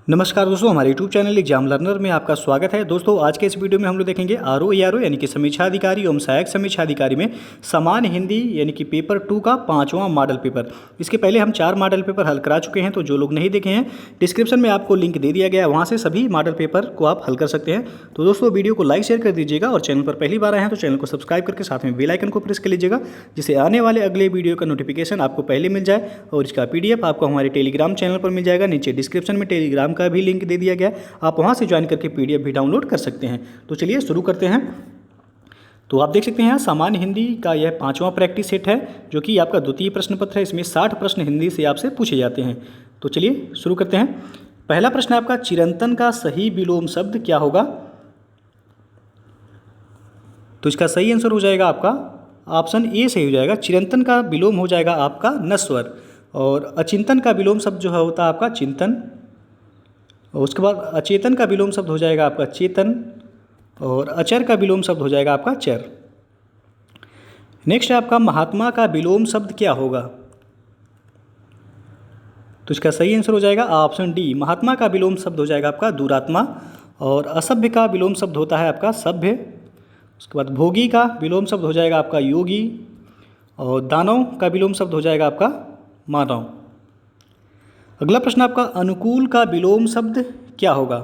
नमस्कार दोस्तों, हमारे YouTube चैनल एग्जाम लर्नर में आपका स्वागत है। दोस्तों आज के इस वीडियो में हम लोग देखेंगे आरओ यानी कि समीक्षा अधिकारी एवं सहायक समीक्षा अधिकारी में सामान्य हिंदी यानी कि पेपर 2 का 5वां मॉडल पेपर। इसके पहले हम 4 मॉडल पेपर हल करा चुके हैं, तो जो लोग नहीं देखे हैं डिस्क्रिप्शन में आपको लिंक दे दिया गया है, वहाँ से सभी मॉडल पेपर को आप हल कर सकते हैं। तो दोस्तों वीडियो को लाइक शेयर कर दीजिएगा और चैनल पर पहली बार आए हैं तो चैनल को सब्सक्राइब करके साथ में बेल आइकन को प्रेस कर लीजिएगा, जिससे आने वाले अगले वीडियो का नोटिफिकेशन आपको पहले मिल जाए। और इसका PDF आपको हमारे टेलीग्राम चैनल पर मिल जाएगा। नीचे डिस्क्रिप्शन में टेलीग्राम का भी लिंक दे दिया गया, आप वहां से ज्वाइन करके PDF भी डाउनलोड कर सकते हैं। तो चलिए शुरू करते हैं। तो आप देख सकते हैं यहाँ सामान्य हिंदी का यह 5वां प्रैक्टिस सेट है, जो कि आपका द्वितीय प्रश्न पत्र है। इसमें 60 प्रश्न हिंदी से आपसे पूछे जाते हैं। तो चलिए शुरू करते हैं। पहला प्रश्न है आपका, चिरंतन का सही विलोम शब्द क्या होगा? तो इसका सही आंसर हो जाएगा आपका ऑप्शन ए सही हो जाएगा। चिरंतन का विलोम हो जाएगा आपका नश्वर, और अचिंतन का विलोम शब्द जो है होता है आपका चिंतन, और उसके बाद अचेतन का विलोम शब्द हो जाएगा आपका चेतन, और अचर का विलोम शब्द हो जाएगा आपका चर। नेक्स्ट है आपका, महात्मा का विलोम शब्द क्या होगा? तो इसका सही आंसर हो जाएगा ऑप्शन डी, महात्मा का विलोम शब्द हो जाएगा आपका दुरात्मा, और असभ्य का विलोम शब्द होता है आपका सभ्य। उसके बाद भोगी का विलोम शब्द हो जाएगा आपका योगी, और दानव का विलोम शब्द हो जाएगा आपका मानव। अगला प्रश्न आपका, अनुकूल का विलोम शब्द क्या होगा?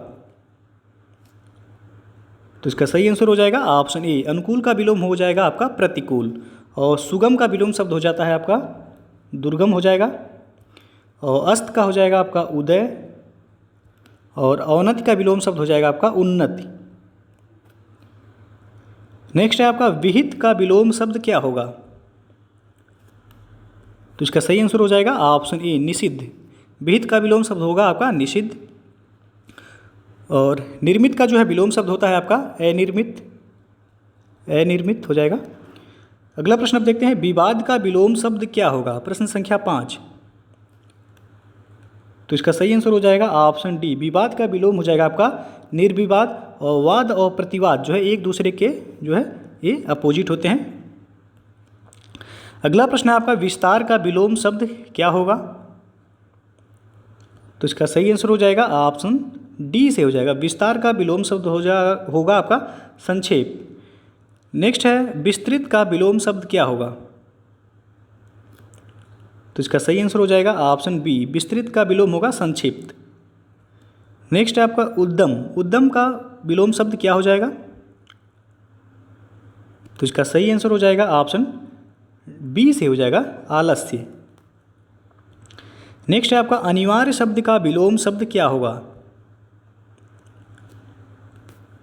तो इसका सही आंसर हो जाएगा ऑप्शन ए, अनुकूल का विलोम हो जाएगा आपका प्रतिकूल, और सुगम का विलोम शब्द हो जाता है आपका दुर्गम हो जाएगा, और अस्त का हो जाएगा आपका उदय, और अवनति का विलोम शब्द हो जाएगा आपका उन्नति। नेक्स्ट है आपका, विहित का विलोम शब्द क्या होगा? तो इसका सही आंसर हो जाएगा ऑप्शन ए, निषिद्ध। विहित का विलोम शब्द होगा आपका निषिद्ध। और निर्मित का जो है विलोम शब्द होता है आपका अनिर्मित, अनिर्मित हो जाएगा। अगला प्रश्न अब देखते हैं, विवाद का विलोम शब्द क्या होगा? प्रश्न संख्या 5। तो इसका सही आंसर हो जाएगा ऑप्शन डी, विवाद का विलोम हो जाएगा आपका निर्विवाद, और वाद और प्रतिवाद जो है एक दूसरे के जो है ये अपोजिट होते हैं। अगला प्रश्न है आपका, विस्तार का विलोम शब्द क्या होगा? तो इसका सही आंसर हो जाएगा ऑप्शन डी से हो जाएगा, विस्तार का विलोम शब्द होगा आपका संक्षेप। नेक्स्ट है, विस्तृत का विलोम शब्द क्या होगा? तो इसका सही आंसर हो जाएगा ऑप्शन बी, विस्तृत का विलोम होगा संक्षिप्त। नेक्स्ट है आपका उद्यम, उद्यम का विलोम शब्द क्या हो जाएगा? तो इसका सही आंसर हो जाएगा ऑप्शन बी से हो जाएगा आलस्य। नेक्स्ट है आपका, अनिवार्य शब्द का विलोम शब्द क्या होगा?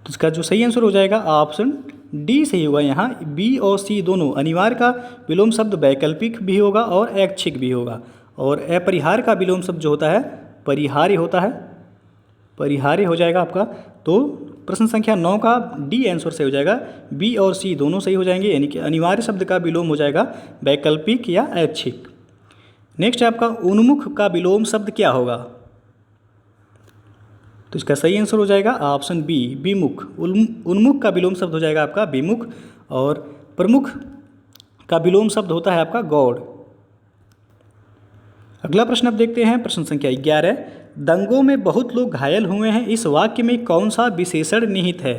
तो इसका जो सही आंसर हो जाएगा ऑप्शन डी सही होगा। यहाँ बी और सी दोनों, अनिवार्य का विलोम शब्द वैकल्पिक भी होगा और ऐच्छिक भी होगा, और अपरिहार्य का विलोम शब्द जो होता है परिहार्य होता है, परिहार्य हो जाएगा आपका। तो प्रश्न संख्या 9 का डी आंसर से हो जाएगा, बी और सी दोनों सही हो जाएंगे, यानी कि अनिवार्य शब्द का विलोम हो जाएगा वैकल्पिक या ऐच्छिक। नेक्स्ट है आपका, उन्मुख का विलोम शब्द क्या होगा? तो इसका सही आंसर हो जाएगा ऑप्शन बी, विमुख। उन्मुख का विलोम शब्द हो जाएगा आपका विमुख, और प्रमुख का विलोम शब्द होता है आपका गौड़। अगला प्रश्न अब देखते हैं, प्रश्न संख्या 11, दंगों में बहुत लोग घायल हुए हैं, इस वाक्य में कौन सा विशेषण निहित है?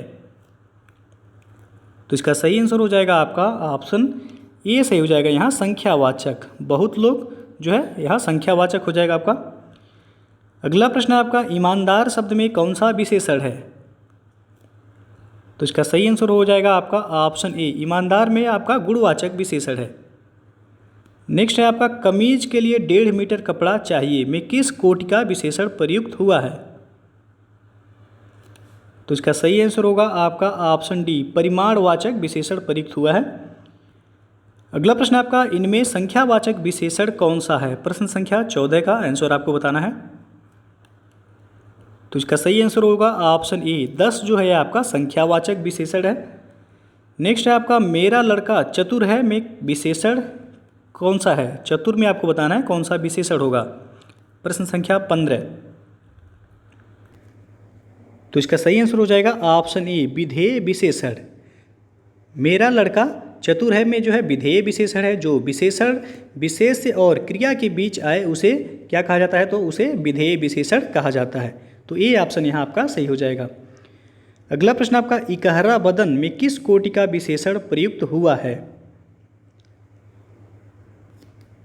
तो इसका सही आंसर हो जाएगा आपका ऑप्शन ए सही हो जाएगा, यहाँ संख्यावाचक। बहुत लोग जो है यहाँ संख्यावाचक हो जाएगा आपका। अगला प्रश्न है आपका, ईमानदार शब्द में कौन सा विशेषण है? तो इसका सही आंसर हो जाएगा आपका ऑप्शन ए, ईमानदार में आपका गुणवाचक विशेषण है। नेक्स्ट है आपका, कमीज के लिए 1.5 मीटर कपड़ा चाहिए में किस कोटि का विशेषण प्रयुक्त हुआ है? तो इसका सही आंसर होगा आपका ऑप्शन डी, परिमाणवाचक विशेषण प्रयुक्त हुआ है। अगला प्रश्न आपका, इनमें संख्यावाचक विशेषण कौन सा है? प्रश्न संख्या 14 का आंसर आपको बताना है। तो इसका सही आंसर होगा ऑप्शन ए, 10 जो है आपका संख्यावाचक विशेषण है। नेक्स्ट है आपका, मेरा लड़का चतुर है में विशेषण कौन सा है? चतुर में आपको बताना है कौन सा विशेषण होगा। प्रश्न संख्या 15। तो इसका सही आंसर हो जाएगा ऑप्शन ए, विधेय विशेषण। मेरा लड़का चतुर है में जो है विधेय विशेषण है। जो विशेषण विशेष्य और क्रिया के बीच आए उसे क्या कहा जाता है? तो उसे विधेय विशेषण कहा जाता है। तो ए ऑप्शन यहाँ आपका सही हो जाएगा। अगला प्रश्न आपका, इकहरा बदन में किस कोटि का विशेषण प्रयुक्त हुआ है?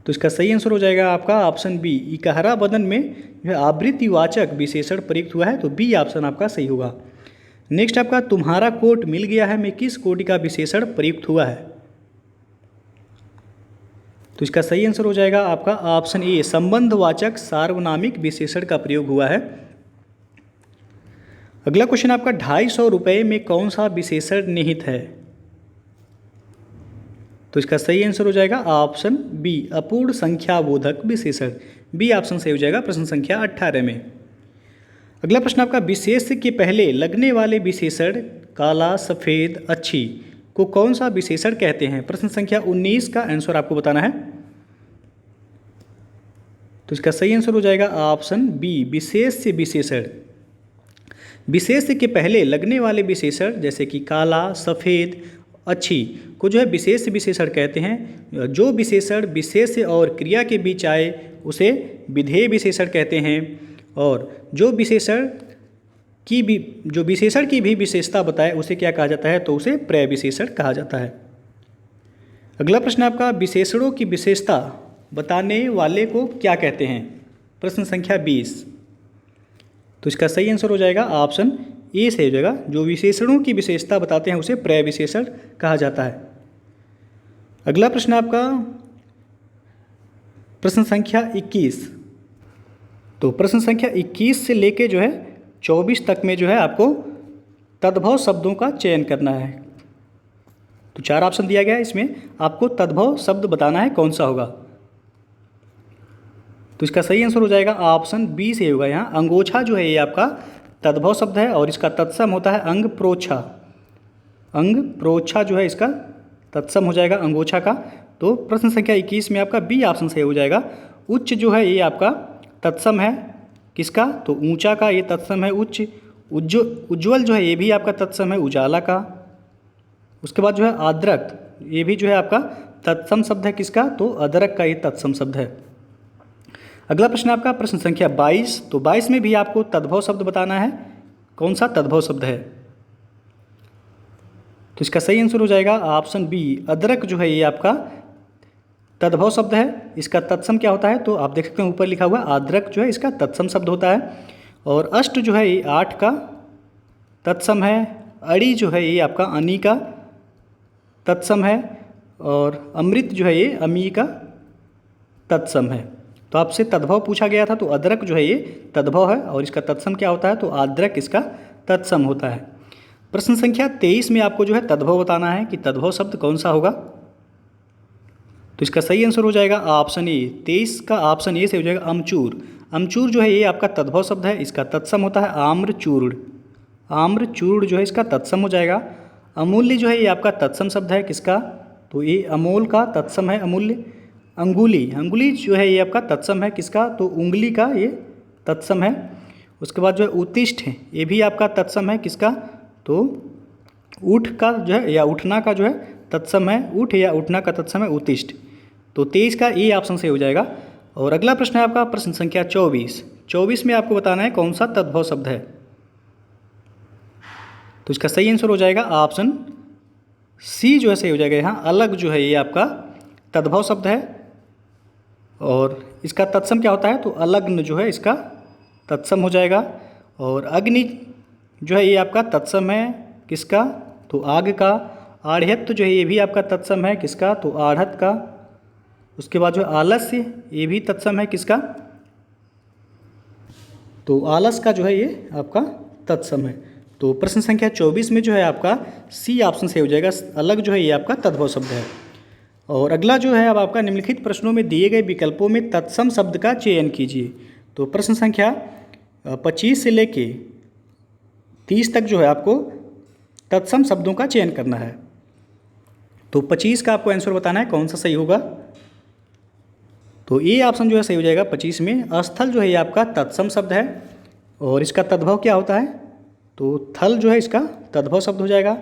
तो इसका सही आंसर हो जाएगा आपका ऑप्शन बी, इकहरा बदन में जो है आवृत्तिवाचक विशेषण प्रयुक्त हुआ है, तो बी ऑप्शन आपका सही होगा। नेक्स्ट आपका, तुम्हारा कोट मिल गया है में किस कोटि का विशेषण प्रयुक्त हुआ है? तो इसका सही आंसर हो जाएगा आपका ऑप्शन ए, संबंधवाचक सार्वनामिक विशेषण का प्रयोग हुआ है। अगला क्वेश्चन आपका, 250 रुपये में कौन सा विशेषण निहित है? तो इसका सही आंसर हो जाएगा ऑप्शन बी, अपूर्ण संख्याबोधक विशेषण। बी ऑप्शन सही हो जाएगा प्रश्न संख्या 18 में। अगला प्रश्न आपका, विशेष के पहले लगने वाले विशेषण काला, सफ़ेद, अच्छी को कौन सा विशेषण कहते हैं? प्रश्न संख्या 19 का आंसर आपको बताना है। तो इसका सही आंसर हो जाएगा ऑप्शन बी, विशेष से विशेषण। विशेष के पहले लगने वाले विशेषण जैसे कि काला, सफ़ेद, अच्छी को जो है विशेष विशेषण कहते हैं। जो विशेषण विशेष और क्रिया के बीच आए उसे विधेय विशेषण कहते हैं, और जो विशेषण की भी विशेषता बताए उसे क्या कहा जाता है? तो उसे पर्याय विशेषण कहा जाता है। अगला प्रश्न आपका, विशेषणों की विशेषता बताने वाले को क्या कहते हैं? प्रश्न संख्या 20। तो इसका सही आंसर हो जाएगा ऑप्शन ए सही हो जाएगा। जो विशेषणों की विशेषता बताते हैं उसे पर्याय विशेषण कहा जाता है। अगला प्रश्न आपका प्रश्न संख्या 21। तो प्रश्न संख्या 21 से लेके जो है 24 तक में जो है आपको तद्भव शब्दों का चयन करना है। तो 4 ऑप्शन दिया गया है, इसमें आपको तद्भव शब्द बताना है कौन सा होगा। तो इसका सही आंसर हो जाएगा ऑप्शन बी से होगा। यहाँ अंगोछा जो है ये आपका तद्भव शब्द है और इसका तत्सम होता है अंग प्रोछा। अंग प्रोछा जो है इसका तत्सम हो जाएगा अंगोछा का। तो प्रश्न संख्या 21 में आपका बी ऑप्शन सही हो जाएगा। उच्च जो है ये आपका तत्सम है किसका? तो ऊंचा का ये तत्सम है उच्च। उज्ज्वल जो है ये भी आपका तत्सम है उजाला का। उसके बाद जो है आद्रक ये भी जो है आपका तत्सम शब्द है किसका? तो अदरक का ये तत्सम शब्द है। अगला प्रश्न आपका प्रश्न संख्या 22। तो 22 में भी आपको तद्भव शब्द बताना है कौन सा तद्भव शब्द है। तो इसका सही आंसर हो जाएगा ऑप्शन बी, अदरक जो है ये आपका तद्भव शब्द है। इसका तत्सम क्या होता है? तो आप देख सकते हैं ऊपर लिखा हुआ अदरक जो है इसका तत्सम शब्द होता है। और अष्ट जो है ये 8 का तत्सम है। अड़ी जो है ये आपका अनि का तत्सम है। और अमृत जो है ये अमी का तत्सम है। तो आपसे तद्भव पूछा गया था, तो अदरक जो है ये तद्भव है और इसका तत्सम क्या होता है? तो आद्रक इसका तत्सम होता है। प्रश्न संख्या 23 में आपको जो है तद्भव बताना है कि तद्भव शब्द कौन सा होगा। तो इसका सही आंसर हो जाएगा ऑप्शन ए। 23 का ऑप्शन ए से हो जाएगा अमचूर। अमचूर जो है ये आपका तद्भव शब्द है। इसका तत्सम होता है आम्रचूर्ण। आम्रचूर्ण जो है इसका तत्सम हो जाएगा। अमूल्य जो है ये आपका तत्सम शब्द है किसका? तो ये अमोल का तत्सम है अमूल्य। अंगुली, अंगुली जो है ये आपका तत्सम है किसका? तो उंगली का ये तत्सम है। उसके बाद जो है उत्तिष्ठ है ये भी आपका तत्सम है किसका? तो ऊठ का जो है या उठना का जो है तत्सम है। ऊठ या उठना का तत्सम है उत्तिष्ठ। तो 23 का ए ऑप्शन से हो जाएगा। और अगला प्रश्न है आपका प्रश्न संख्या 24। 24 में आपको बताना है कौन सा तद्भव शब्द है। तो इसका सही आंसर हो जाएगा ऑप्शन सी जो है सही हो जाएगा। यहाँ अलग जो है ये आपका तद्भव शब्द है और इसका तत्सम क्या होता है? तो अलग्न जो है इसका तत्सम हो जाएगा। और अग्नि जो है ये आपका तत्सम है किसका? तो आग का। आढ़्यत्व जो है ये भी आपका तत्सम है किसका? तो आढ़त का। उसके बाद जो है आलस्य ये भी तत्सम है किसका? तो आलस का जो है ये आपका तत्सम है। तो प्रश्न संख्या 24 में जो है आपका सी ऑप्शन से हो जाएगा। अलग जो है ये आपका तद्भव शब्द है। और अगला जो है अब आपका निम्नलिखित प्रश्नों में दिए गए विकल्पों में तत्सम शब्द का चयन कीजिए। तो प्रश्न संख्या 25 से लेके 30 तक जो है आपको तत्सम शब्दों का चयन करना है। तो 25 का आपको आंसर बताना है कौन सा सही होगा। तो ए ऑप्शन जो है सही हो जाएगा 25 में। स्थल जो है ये आपका तत्सम शब्द है और इसका तद्भव क्या होता है? तो थल जो है इसका तद्भव शब्द हो जाएगा।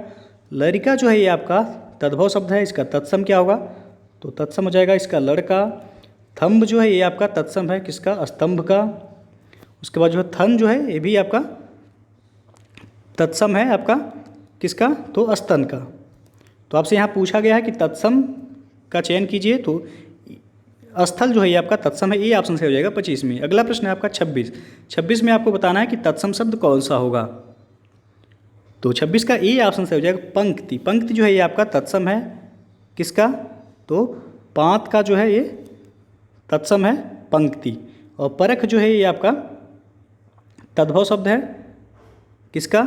लरिका जो है ये आपका तद्भव शब्द है। इसका तत्सम क्या होगा? तो तत्सम हो जाएगा इसका लड़का। थंब जो है ये आपका तत्सम है किसका? स्तंभ का। उसके बाद जो है थन जो है ये भी आपका तत्सम है आपका किसका, तो स्तन का। तो आपसे यहाँ पूछा गया है कि तत्सम का चयन कीजिए, तो स्थल जो है ये आपका तत्सम है, ये ऑप्शन से हो जाएगा 25 में। अगला प्रश्न है आपका 26 में आपको बताना है कि तत्सम शब्द कौन सा होगा। तो 26 का ए ऑप्शन से हो जाएगा पंक्ति। पंक्ति जो है ये आपका तत्सम है किसका, तो पांत का जो है ये तत्सम है पंक्ति। और परख जो है ये आपका तद्भव शब्द है किसका,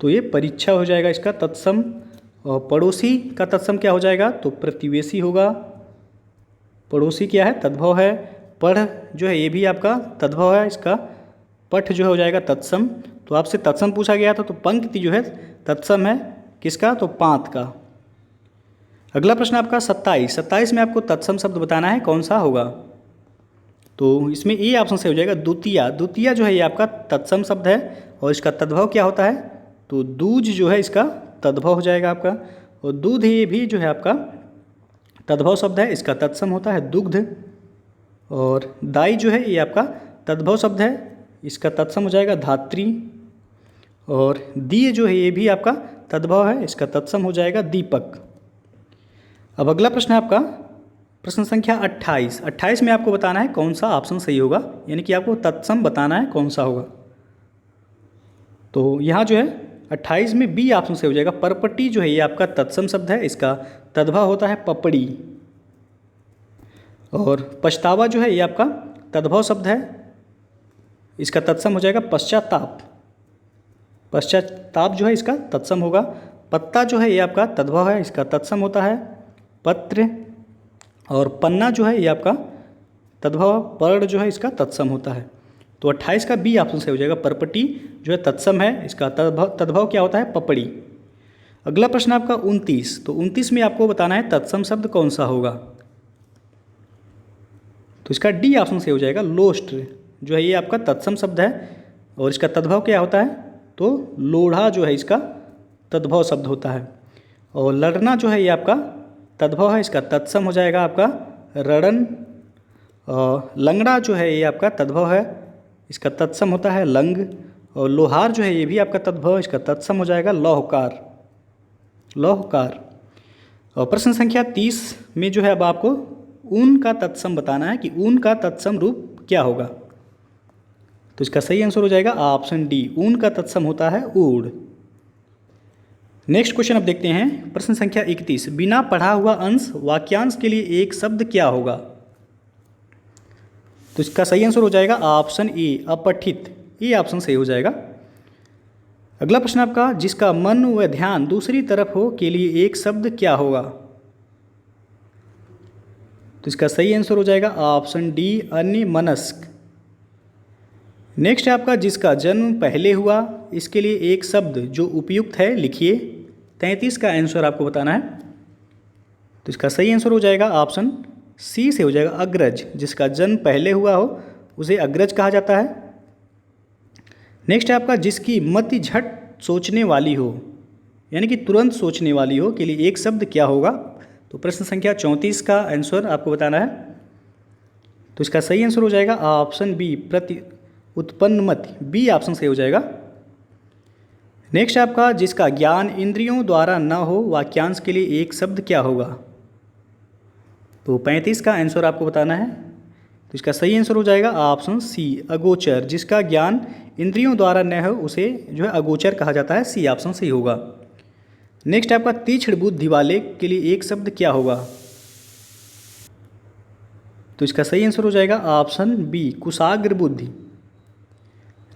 तो ये परीक्षा हो जाएगा इसका तत्सम। और पड़ोसी का तत्सम क्या हो जाएगा, तो प्रतिवेशी होगा। पड़ोसी क्या है, तद्भव है। पढ़ जो है ये भी आपका तद्भव है, इसका पठ जो हो जाएगा तत्सम। तो आपसे तत्सम पूछा गया था, तो पंक्ति जो है तत्सम है किसका, तो पांत का। अगला प्रश्न आपका 27 में आपको तत्सम शब्द बताना है कौन सा होगा। तो इसमें ए ऑप्शन से हो जाएगा द्वितीया। द्वितीया जो है ये आपका तत्सम शब्द है और इसका तद्भव क्या होता है, तो दूज जो है इसका तद्भव हो जाएगा आपका। और दूध ये भी जो है आपका तद्भव शब्द है, इसका तत्सम होता है दुग्ध। और दाई जो है ये आपका तद्भव शब्द है, इसका तत्सम हो जाएगा धात्री। और दिए जो है ये भी आपका तद्भव है, इसका तत्सम हो जाएगा दीपक। अब अगला प्रश्न है आपका प्रश्न संख्या 28 में आपको बताना है कौन सा ऑप्शन सही होगा, यानी कि आपको तत्सम बताना है कौन सा होगा। तो यहाँ जो है 28 में बी ऑप्शन से हो जाएगा परपटी जो है ये आपका तत्सम शब्द है, इसका तद्भव होता है पपड़ी। और पछतावा जो है ये आपका तद्भव शब्द है, इसका तत्सम हो जाएगा पश्चाताप। पश्चाताप जो है इसका तत्सम होगा। पत्ता जो है ये आपका तद्भव है, इसका तत्सम होता है पत्र। और पन्ना जो है ये आपका तद्भव, पर्ण जो है इसका तत्सम होता है। तो 28 का बी ऑप्शन से हो जाएगा परपटी जो है तत्सम है, इसका तद्भव क्या होता है पपड़ी। अगला प्रश्न आपका 29। तो 29 में आपको बताना है तत्सम शब्द कौन सा होगा। तो इसका डी ऑप्शन से हो जाएगा लोस्ट जो है ये आपका तत्सम शब्द है और इसका तद्भव क्या होता है, तो लोढ़ा जो है इसका तद्भव शब्द होता है। और लड़ना जो है ये आपका तद्भव है, इसका तत्सम हो जाएगा आपका रणन। और लंगड़ा जो है ये आपका तद्भव है, इसका तत्सम होता है लंग। और लोहार जो है ये भी आपका तद्भव, इसका तत्सम हो जाएगा लौहकार। लौहकार। और प्रश्न संख्या 30 में जो है अब आपको ऊन का तत्सम बताना है कि ऊन का तत्सम रूप क्या होगा। तो इसका सही आंसर हो जाएगा ऑप्शन डी, ऊन का तत्सम होता है ऊड़। नेक्स्ट क्वेश्चन अब देखते हैं प्रश्न संख्या 31। बिना पढ़ा हुआ अंश वाक्यांश के लिए एक शब्द क्या होगा। तो इसका सही आंसर हो जाएगा ऑप्शन ए अपठित, ये ऑप्शन सही हो जाएगा। अगला प्रश्न आपका जिसका मन व ध्यान दूसरी तरफ हो के लिए एक शब्द क्या होगा। तो इसका सही आंसर हो जाएगा ऑप्शन डी अन्यमनस्क। नेक्स्ट है आपका जिसका जन्म पहले हुआ, इसके लिए एक शब्द जो उपयुक्त है लिखिए। 33 का आंसर आपको बताना है। तो इसका सही आंसर हो जाएगा ऑप्शन सी से हो जाएगा अग्रज। जिसका जन्म पहले हुआ हो उसे अग्रज कहा जाता है। नेक्स्ट है आपका जिसकी मति झट सोचने वाली हो, यानी कि तुरंत सोचने वाली हो के लिए एक शब्द क्या होगा। तो प्रश्न संख्या 34 का आंसर आपको बताना है। तो इसका सही आंसर हो जाएगा ऑप्शन बी प्रति उत्पन्न मति, बी ऑप्शन सही हो जाएगा। नेक्स्ट आपका जिसका ज्ञान इंद्रियों द्वारा न हो वाक्यांश के लिए एक शब्द क्या होगा। तो 35 का आंसर आपको बताना है। तो इसका सही आंसर हो जाएगा ऑप्शन सी अगोचर। जिसका ज्ञान इंद्रियों द्वारा न हो उसे जो है अगोचर कहा जाता है, सी ऑप्शन सही होगा। नेक्स्ट आपका तीक्ष्ण बुद्धि वाले के लिए एक शब्द क्या होगा। तो इसका सही आंसर हो जाएगा ऑप्शन बी कुशाग्र बुद्धि।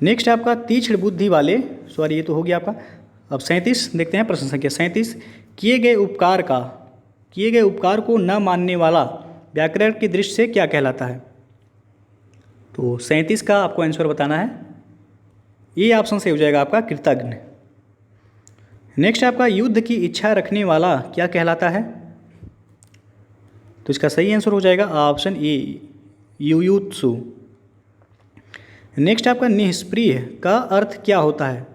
नेक्स्ट आपका तीक्ष्ण बुद्धि वाले, सॉरी ये तो हो गया आपका। अब 37 देखते हैं प्रश्न संख्या 37। किए गए उपकार को न मानने वाला व्याकरण की दृष्टि से क्या कहलाता है। तो 37 का आपको आंसर बताना है। ये ऑप्शन से हो जाएगा आपका कृतज्ञ। नेक्स्ट आपका युद्ध की इच्छा रखने वाला क्या कहलाता है। तो इसका सही आंसर हो जाएगा ऑप्शन ए युयुत्सु। नेक्स्ट आपका निष्प्रिय का अर्थ क्या होता है।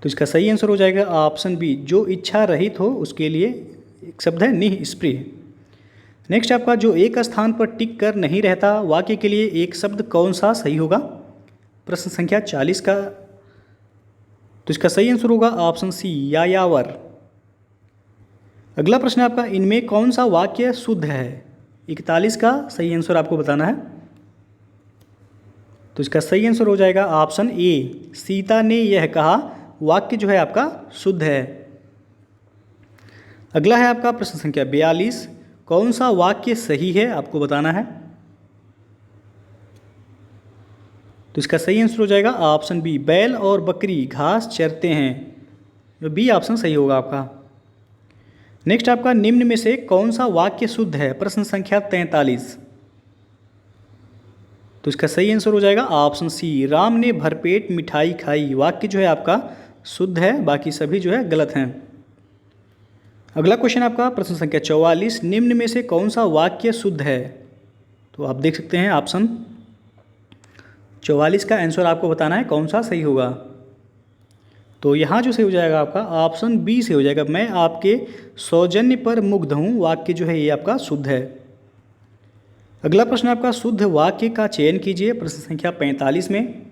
तो इसका सही आंसर हो जाएगा ऑप्शन बी जो इच्छा रहित हो उसके लिए एक शब्द है निष्प्रिय। नेक्स्ट आपका जो एक स्थान पर टिक कर नहीं रहता वाक्य के लिए एक शब्द कौन सा सही होगा? प्रश्न संख्या 40 का, तो इसका सही आंसर होगा ऑप्शन सी यायावर। अगला प्रश्न आपका, इनमें कौन सा वाक्य शुद्ध है? 41 का सही आंसर आपको बताना है। तो इसका सही आंसर हो जाएगा ऑप्शन ए, सीता ने यह कहा। वाक्य जो है आपका शुद्ध है। अगला है आपका प्रश्न संख्या 42, कौन सा वाक्य सही है आपको बताना है। तो इसका सही आंसर हो जाएगा ऑप्शन बी, बैल और बकरी घास चरते हैं। जो बी ऑप्शन सही होगा आपका। नेक्स्ट आपका, निम्न में से कौन सा वाक्य शुद्ध है? प्रश्न संख्या 43, तो इसका सही आंसर हो जाएगा ऑप्शन सी, राम ने भरपेट मिठाई खाई। वाक्य जो है आपका शुद्ध है, बाकी सभी जो है गलत हैं। अगला क्वेश्चन आपका प्रश्न संख्या 44, निम्न में से कौन सा वाक्य शुद्ध है? तो आप देख सकते हैं ऑप्शन 44 का आंसर आपको बताना है कौन सा सही होगा। तो यहाँ जो सही हो जाएगा आपका ऑप्शन बी से हो जाएगा, मैं आपके सौजन्य पर मुग्ध हूँ। वाक्य जो है ये आपका शुद्ध है। अगला प्रश्न आपका, शुद्ध वाक्य का चयन कीजिए। प्रश्न संख्या 45 में,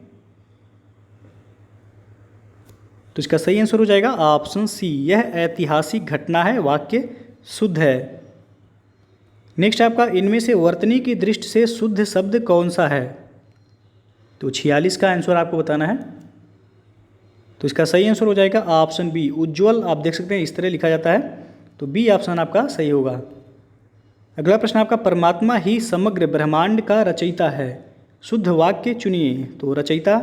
तो इसका सही आंसर हो जाएगा ऑप्शन सी, यह ऐतिहासिक घटना है। वाक्य शुद्ध है। नेक्स्ट आपका, इनमें से वर्तनी की दृष्टि से शुद्ध शब्द कौन सा है? तो 46 का आंसर आपको बताना है। तो इसका सही आंसर हो जाएगा ऑप्शन बी, उज्ज्वल। आप देख सकते हैं इस तरह लिखा जाता है, तो बी ऑप्शन आपका सही होगा। अगला प्रश्न आपका, परमात्मा ही समग्र ब्रह्मांड का रचयिता है। शुद्ध वाक्य चुनिए। तो रचयिता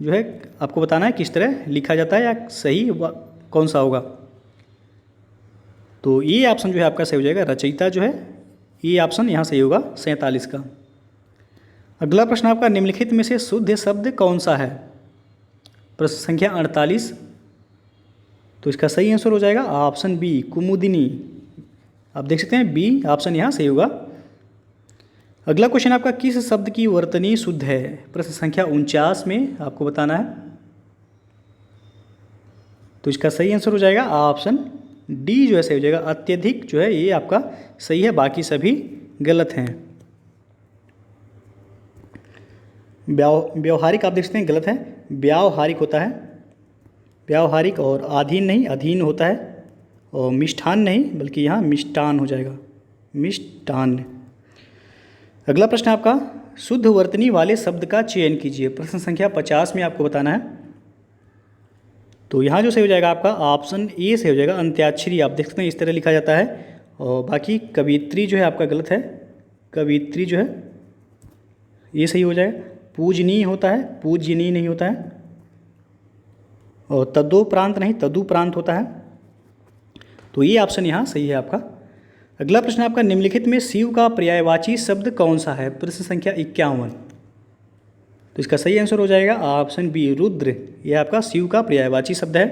जो है आपको बताना है किस तरह लिखा जाता है या सही कौन सा होगा। तो ये ऑप्शन जो है आपका सही हो जाएगा, रचयिता जो है ये ऑप्शन यहाँ सही होगा 47 का। अगला प्रश्न आपका, निम्नलिखित में से शुद्ध शब्द कौन सा है? प्रश्न संख्या 48, तो इसका सही आंसर हो जाएगा ऑप्शन बी, कुमुदिनी। आप देख सकते हैं बी ऑप्शन यहाँ सही होगा। अगला क्वेश्चन आपका, किस शब्द की वर्तनी शुद्ध है? प्रश्न संख्या 49 में आपको बताना है। तो इसका सही आंसर हो जाएगा ऑप्शन डी जो है सही हो जाएगा, अत्यधिक जो है ये आपका सही है, बाकी सभी गलत हैं। व्यावहारिक आप देख सकते हैं गलत है, व्यावहारिक होता है। व्यावहारिक और आधीन नहीं, अधीन होता है। और मिष्ठान नहीं बल्कि यहाँ मिष्टान हो जाएगा, मिष्टान। अगला प्रश्न आपका, शुद्ध वर्तनी वाले शब्द का चयन कीजिए। प्रश्न संख्या 50 में आपको बताना है। तो यहाँ जो सही हो जाएगा आपका ऑप्शन ए से हो जाएगा, अंत्याक्षरी। आप देख सकते हैं इस तरह लिखा जाता है। और बाकी कवित्री जो है आपका गलत है, कवित्री जो है ये सही हो जाएगा। पूजनीय होता है, पूजनीय नहीं होता है। और तदोप्रांत नहीं, तदुप्रांत होता है। तो ये ऑप्शन यहाँ सही है आपका। अगला प्रश्न आपका, निम्नलिखित में शिव का पर्यायवाची शब्द कौन सा है? प्रश्न संख्या 51, तो इसका सही आंसर हो जाएगा ऑप्शन बी, रुद्र। यह आपका शिव का पर्यायवाची शब्द है।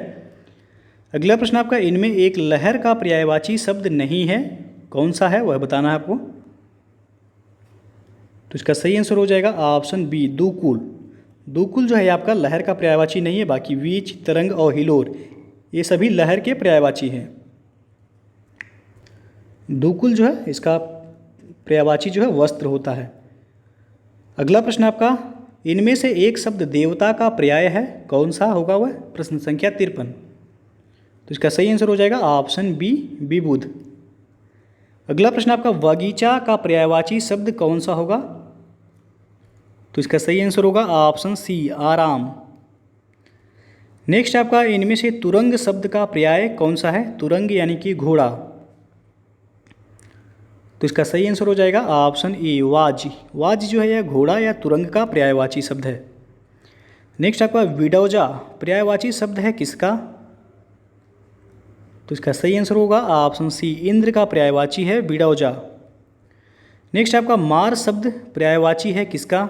अगला प्रश्न आपका, इनमें एक लहर का पर्यायवाची शब्द नहीं है, कौन सा है वह बताना है आपको। तो इसका सही आंसर हो जाएगा ऑप्शन बी, दूकुल। दूकुल जो है आपका लहर का पर्यायवाची नहीं है, बाकी वीच, तरंग और हिलोर ये सभी लहर के पर्यायवाची हैं। दूकुल जो है इसका पर्यायवाची जो है वस्त्र होता है। अगला प्रश्न आपका, इनमें से एक शब्द देवता का पर्याय है, कौन सा होगा वह? प्रश्न संख्या 53, तो इसका सही आंसर हो जाएगा ऑप्शन बी, विबुध। अगला प्रश्न आपका, बगीचा का पर्यायवाची शब्द कौन सा होगा? तो इसका सही आंसर होगा ऑप्शन सी, आराम। नेक्स्ट आपका, इनमें से तुरंग शब्द का पर्याय कौन सा है? तुरंग यानी कि घोड़ा। तो इसका सही आंसर हो जाएगा ऑप्शन ए, वाज। वाज जो है यह घोड़ा या तुरंग का पर्यायवाची शब्द है। नेक्स्ट आपका, विडौजा पर्यायवाची शब्द है किसका? तो इसका सही आंसर होगा ऑप्शन सी, इंद्र का पर्यायवाची है विडौजा। नेक्स्ट आपका, मार शब्द पर्यायवाची है किसका?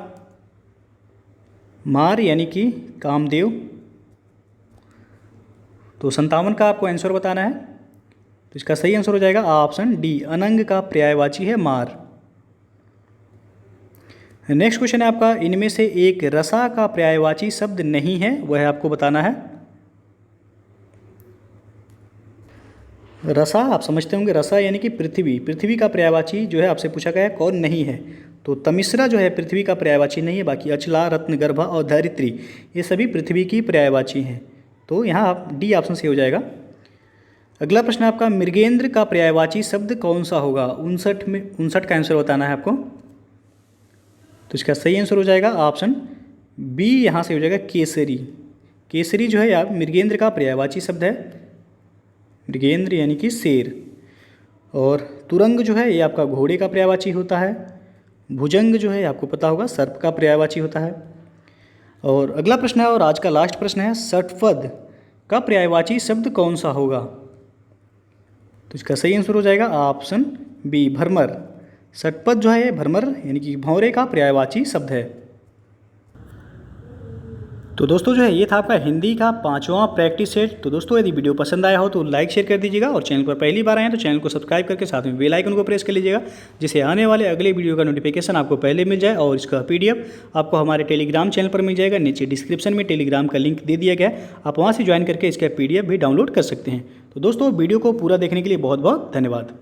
मार यानी कि कामदेव। तो 57 का आपको आंसर बताना है। तो इसका सही आंसर हो जाएगा ऑप्शन डी, अनंग का पर्यायवाची है मार। नेक्स्ट क्वेश्चन है आपका, इनमें से एक रसा का पर्यायवाची शब्द नहीं है, वह आपको बताना है। रसा आप समझते होंगे, रसा यानी कि पृथ्वी। पृथ्वी का पर्यायवाची जो है आपसे पूछा गया है कौन नहीं है, तो तमिश्रा जो है पृथ्वी का पर्यायवाची नहीं है। बाकी अचला, रत्नगर्भा और धरित्री ये सभी पृथ्वी की पर्यायवाची हैं। तो यहाँ आप डी ऑप्शन से हो जाएगा। अगला प्रश्न आपका, मृगेंद्र का पर्यायवाची शब्द कौन सा होगा? 59 का आंसर बताना है आपको। तो इसका सही आंसर हो जाएगा ऑप्शन बी, यहाँ से हो जाएगा केसरी। केसरी जो है आप मृगेंद्र का पर्यायवाची शब्द है, मृगेंद्र यानी कि शेर। और तुरंग जो है ये आपका घोड़े का पर्यायवाची होता है। भुजंग जो है आपको पता होगा सर्प का पर्यायवाची होता है। और अगला प्रश्न है और आज का लास्ट प्रश्न है, षट्पद का पर्यायवाची शब्द कौन सा होगा? तो इसका सही आंसर हो जाएगा ऑप्शन बी, भ्रमर। षट्पद जो है भ्रमर यानी कि भौरे का पर्यायवाची शब्द है। तो दोस्तों जो है ये था आपका हिंदी का 5वां प्रैक्टिस सेट। तो दोस्तों यदि वीडियो पसंद आया हो तो लाइक शेयर कर दीजिएगा, और चैनल पर पहली बार आए हैं तो चैनल को सब्सक्राइब करके साथ में बेल आइकन को प्रेस कर लीजिएगा, जिससे आने वाले अगले वीडियो का नोटिफिकेशन आपको पहले मिल जाए। और इसका PDF आपको हमारे टेलीग्राम चैनल पर मिल जाएगा। नीचे डिस्क्रिप्शन में टेलीग्राम का लिंक दे दिया गया, आप वहाँ से ज्वाइन करके इसका PDF भी डाउनलोड कर सकते हैं। तो दोस्तों वीडियो को पूरा देखने के लिए बहुत बहुत धन्यवाद।